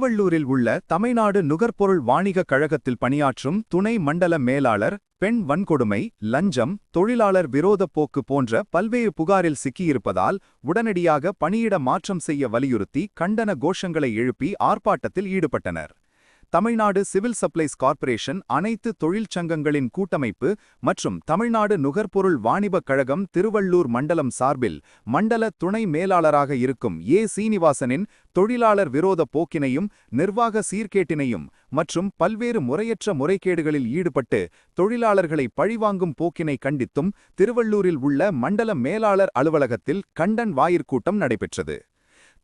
திருவள்ளூரில் உள்ள தமிழ்நாடு நுகர்பொருள் வாணிகக் கழகத்தில் பணியாற்றும் துணை மண்டல மேலாளர் பெண் வன்கொடுமை, லஞ்சம், தொழிலாளர் விரோதப் போக்கு போன்ற பல்வேறு புகாரில் சிக்கியிருப்பதால் உடனடியாக பணியிட மாற்றம் செய்ய வலியுறுத்தி கண்டன கோஷங்களை எழுப்பி ஆர்ப்பாட்டத்தில் ஈடுபட்டனர். தமிழ்நாடு சிவில் சப்ளைஸ் கார்ப்பரேஷன் அனைத்து தொழிற்சங்கங்களின் கூட்டமைப்பு மற்றும் தமிழ்நாடு நுகர்பொருள் வாணிபக் கழகம் திருவள்ளூர் மண்டலம் சார்பில் மண்டல துணை மேலாளராக இருக்கும் சீனிவாசனின் தொழிலாளர் விரோத போக்கினையும் நிர்வாக சீர்கேட்டினையும் மற்றும் பல்வேறு முறையற்ற முறைகேடுகளில் ஈடுபட்டு தொழிலாளர்களை பழிவாங்கும் போக்கினை கண்டித்தும் திருவள்ளூரில் உள்ள மண்டல மேலாளர் அலுவலகத்தில் கண்டன வாயிற்கூட்டம் நடைபெற்றது.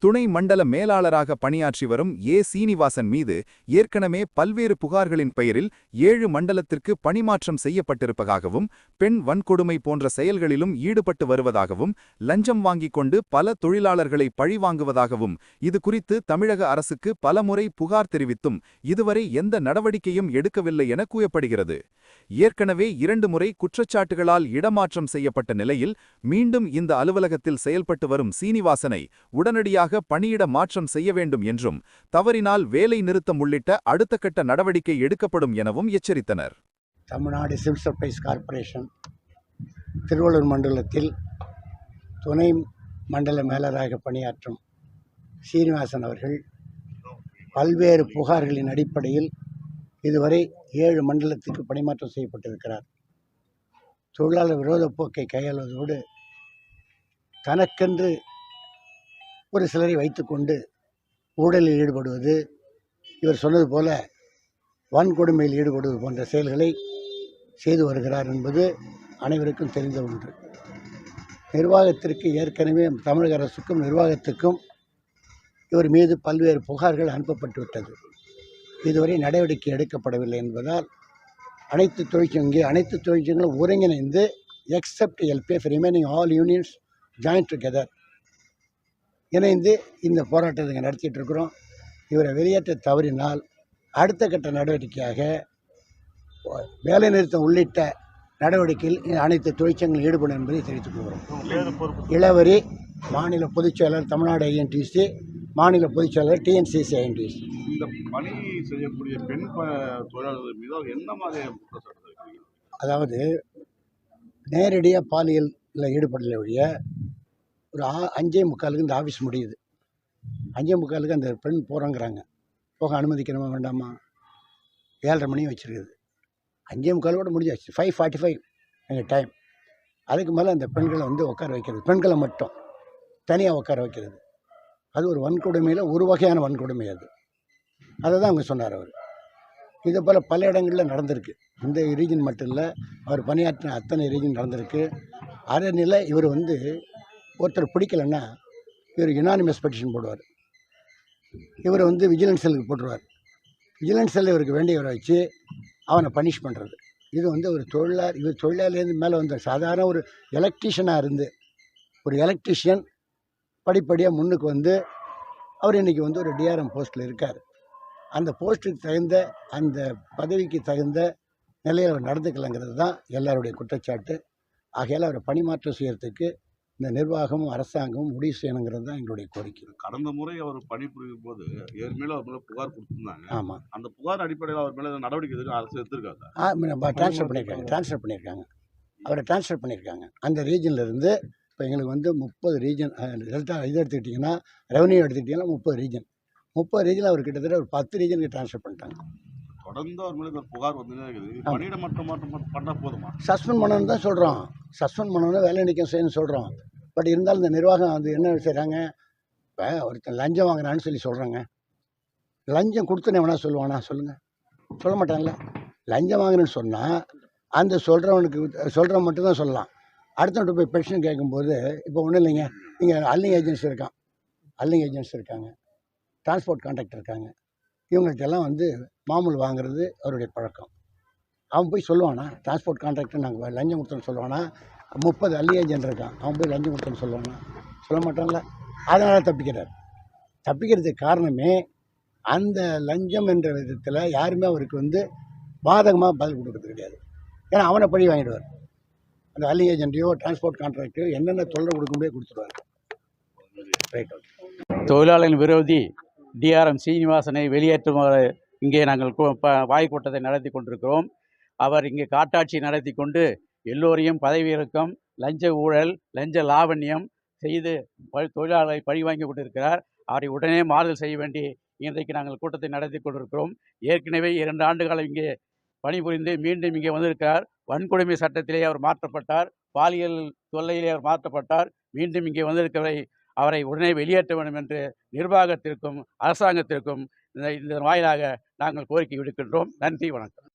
துணை மண்டல மேலாளராக பணியாற்றி வரும் சீனிவாசன் மீது ஏற்கனவே பல்வேறு புகார்களின் பெயரில் 7 மண்டலத்திற்கு பணிமாற்றம் செய்யப்பட்டிருப்பதாகவும், பெண் வன்கொடுமை போன்ற செயல்களிலும் ஈடுபட்டு வருவதாகவும், லஞ்சம் வாங்கிக் கொண்டு பல தொழிலாளர்களை பழிவாங்குவதாகவும், இது குறித்து தமிழக அரசுக்கு பலமுறை புகார் தெரிவித்தும் இதுவரை எந்த நடவடிக்கையும் எடுக்கவில்லை என கூறப்படுகிறது. ஏற்கனவே 2 முறை குற்றச்சாட்டுகளால் இடமாற்றம் செய்யப்பட்ட நிலையில் மீண்டும் இந்த அலுவலகத்தில் செயல்பட்டு வரும் சீனிவாசனை உடனடியாக பணியிட மாற்றம் செய்ய வேண்டும் என்றும், தவறினால் வேலை நிறுத்தம் உள்ளிட்ட அடுத்த கட்ட நடவடிக்கை எடுக்கப்படும் எனவும் எச்சரித்தனர். Tamil Nadu civil supplies corporation Tiruvallur மண்டலத்தில் துணை மண்டல மேலராக பணியாற்றும் சீனிவாசன் அவர்கள் பல்வேறு புகார்களின் அடிப்படையில் இதுவரை 7 மண்டலத்துக்கு பணிமாற்றம் செய்யப்பட்டிருக்கிறார். தொழிலாளர் விரோத போக்கை கையாளுவதோடு தனக்கென்று ஒரு சிலரை வைத்துக்கொண்டு ஊழலில் ஈடுபடுவது, இவர் சொன்னது போல வன்கொடுமையில் ஈடுபடுவது போன்ற செயல்களை செய்து வருகிறார் என்பது அனைவருக்கும் தெரிந்த ஒன்று. நிர்வாகத்திற்கு ஏற்கனவே தமிழக அரசுக்கும் நிர்வாகத்துக்கும் இவர் மீது பல்வேறு புகார்கள் அனுப்பப்பட்டுவிட்டது. இதுவரை நடவடிக்கை எடுக்கப்படவில்லை என்பதால் அனைத்து தொழிற்சங்கங்களும் ஒருங்கிணைந்து accept LPF remaining all unions join together இணைந்து இந்த போராட்டத்தை நடத்திட்டு இருக்கிறோம். இவரை வெளியேற்ற தவறினால் அடுத்த கட்ட நடவடிக்கையாக வேலைநிறுத்தம் உள்ளிட்ட நடவடிக்கையில் அனைத்து தொழிற்சங்கங்கள் ஈடுபடும் என்பதை தெரிவித்துக் கொள்கிறோம். இளவரி மாநில பொதுச்செயலாளர் தமிழ்நாடு ஐஎன்டிசி, மாநில பொதுச்செயலாளர் டிஎன்சிசி ஐஎன்டிசி. இந்த பணி செய்யக்கூடிய பெண் தொழிலாளர்கள் மீது என்ன மாதிரி அதாவது நேரடியாக பாலியலில் ஈடுபடலை ஒழிய ஒரு 5:45 இந்த ஆஃபீஸ் முடியுது. 5:45 அந்த பெண் போகிறாங்கிறாங்க. போக அனுமதிக்கணுமா வேண்டாமா? 7:30 மணி வச்சுருக்குது. 5:45 கூட முடிஞ்சாச்சு. 5:45 எங்கள் டைம். அதுக்கு மேலே அந்த பெண்களை உட்கார வைக்கிறது, பெண்களை மட்டும் தனியாக உட்கார வைக்கிறது, அது ஒரு வன்கொடுமையில் ஒரு வகையான வன்கொடுமை. அதை தான் அவங்க சொன்னார். அவர் இதே போல் பல இடங்களில் நடந்திருக்கு. இந்த ரீஜன் மட்டும் இல்லை, அவர் பணியாற்றின அத்தனை ரீஜன் நடந்திருக்கு. அதே நிலை இவர் ஒருத்தர் பிடிக்கலைன்னா இவர் யுனானிமஸ் பெட்டிஷன் போடுவார். இவர் விஜிலன்ஸ் செல்லுக்கு போட்டுருவார். விஜிலன்ஸ் செல் இவருக்கு வேண்டியவரை வச்சு அவனை பனிஷ் பண்ணுறது. இது ஒரு இவர் தொழிலாளிலேருந்து மேலே சாதாரண ஒரு எலக்ட்ரிஷியனாக இருந்து ஒரு எலக்ட்ரிஷியன் படிப்படியாக முன்னுக்கு அவர் இன்றைக்கி ஒரு டிஆர்எம் போஸ்ட்டில் இருக்கார். அந்த போஸ்ட்டுக்கு தகுந்த அந்த பதவிக்கு தகுந்த நிலையில் அவர் நடந்துக்கலைங்கிறது தான் எல்லாருடைய குற்றச்சாட்டு. ஆகையால் அவரை பணிமாற்றம் செய்கிறதுக்கு இந்த நிர்வாகமும் அரசாங்கமும் முடிவு செய்யணுங்கிறது தான் எங்களுடைய கோரிக்கை. கடந்த முறை அவர் பணிபுரியும் போது மேலே அவர் மேலே புகார் கொடுத்துருந்தாங்க. ஆமாம், அந்த புகார் அடிப்படையில் அவர் மேலே நடவடிக்கை எதுவும் அரசு எடுத்திருக்காங்க. ட்ரான்ஸ்ஃபர் பண்ணியிருக்காங்க. அவரை ட்ரான்ஸ்ஃபர் பண்ணியிருக்காங்க. அந்த ரீஜன்லேருந்து இப்போ எங்களுக்கு 30 ரீஜன் இது எடுத்துக்கிட்டிங்கன்னா, ரெவன்யூ எடுத்துக்கிட்டிங்கன்னா 30 ரீஜன். 30 ரீஜன் அவர் கிட்டத்தட்ட ஒரு 10 ரீஜனுக்கு ட்ரான்ஸ்ஃபர் பண்ணிட்டாங்க. தொடர்ந்து அவர் மேலே புகார் பணியிட மாற்றம் பண்ணால் போதுமா? சஸ்பெண்ட் பண்ணணும்னு தான் சொல்கிறோம். சஸ்பெண்ட் பண்ணணும்னு வேலை நீக்கம் செய்யணும்னு சொல்கிறோம். பட் இருந்தாலும் இந்த நிர்வாகம் என்ன செய்கிறாங்க, இப்போ ஒருத்தன் லஞ்சம் வாங்குறான்னு சொல்கிறாங்க. லஞ்சம் கொடுத்துன்னு எவனா சொல்லுவானா? சொல்லுங்கள், சொல்ல மாட்டாங்களே. லஞ்சம் வாங்குறேன்னு சொன்னால் அந்த சொல்கிறவன் மட்டும்தான் சொல்லலாம். அடுத்தவன்ட்டு போய் பென்ஷன் கேட்கும்போது இப்போ ஒன்றும் இல்லைங்க, இங்கே அல்லிங் ஏஜென்ட்ஸ் இருக்காங்க, டிரான்ஸ்போர்ட் கான்ட்ராக்டர் இருக்காங்க. இவங்கள்ட்டெல்லாம் மாமூல் வாங்குறது அவருடைய பழக்கம். அவன் போய் சொல்லுவானா? டிரான்ஸ்போர்ட் கான்ட்ராக்டர் நாங்கள் லஞ்சம் கொடுத்தோன்னு சொல்லுவானா? 30 அல்லி ஏஜென்ட் இருக்கான், அவன் போய் லஞ்சம் கொடுத்தோன்னு சொல்லுவானா? சொல்ல மாட்டான்ல. அதனால் தப்பிக்கிறதுக்கு காரணமே அந்த லஞ்சம் என்ற விதத்தில் யாருமே அவருக்கு பாதகமாக பதில் கொடுக்கறது கிடையாது. ஏன்னா அவனை பழி வாங்கிடுவார். அந்த அல்லி ஏஜென்ட்டையோ டிரான்ஸ்போர்ட் கான்ட்ராக்டையோ என்னென்ன தொல்லை கொடுக்க முடியாது கொடுத்துருவார். ரைட். தொழிலாளர்கள் விரோதி டிஆர்எம் சீனிவாசனை வெளியேற்றுமாறு இங்கே நாங்கள் வாய் கூட்டத்தை நடத்தி கொண்டிருக்கிறோம். அவர் இங்கே காட்டாட்சி நடத்தி கொண்டு எல்லோரையும் பதவி இறக்கம், லஞ்ச ஊழல், லஞ்ச லாவண்யம் செய்து தொழிலாளர்களை பழிவாங்கி கொண்டிருக்கிறார். அவரை உடனே மாறுதல் செய்ய வேண்டி இன்றைக்கு நாங்கள் கூட்டத்தை நடத்தி கொண்டிருக்கிறோம். ஏற்கனவே 2 ஆண்டு காலம் இங்கே பணிபுரிந்து மீண்டும் இங்கே வந்திருக்கிறார். வன்கொடுமை சட்டத்திலே அவர் மாற்றப்பட்டார். பாலியல் தொல்லையிலே அவர் மாற்றப்பட்டார். மீண்டும் இங்கே வந்திருக்கிறவரை அவரை உடனே வெளியேற்ற வேண்டும் என்று நிர்வாகத்திற்கும் அரசாங்கத்திற்கும் இந்த வாயிலாக நாங்கள் கோரிக்கை விடுக்கின்றோம். நன்றி, வணக்கம்.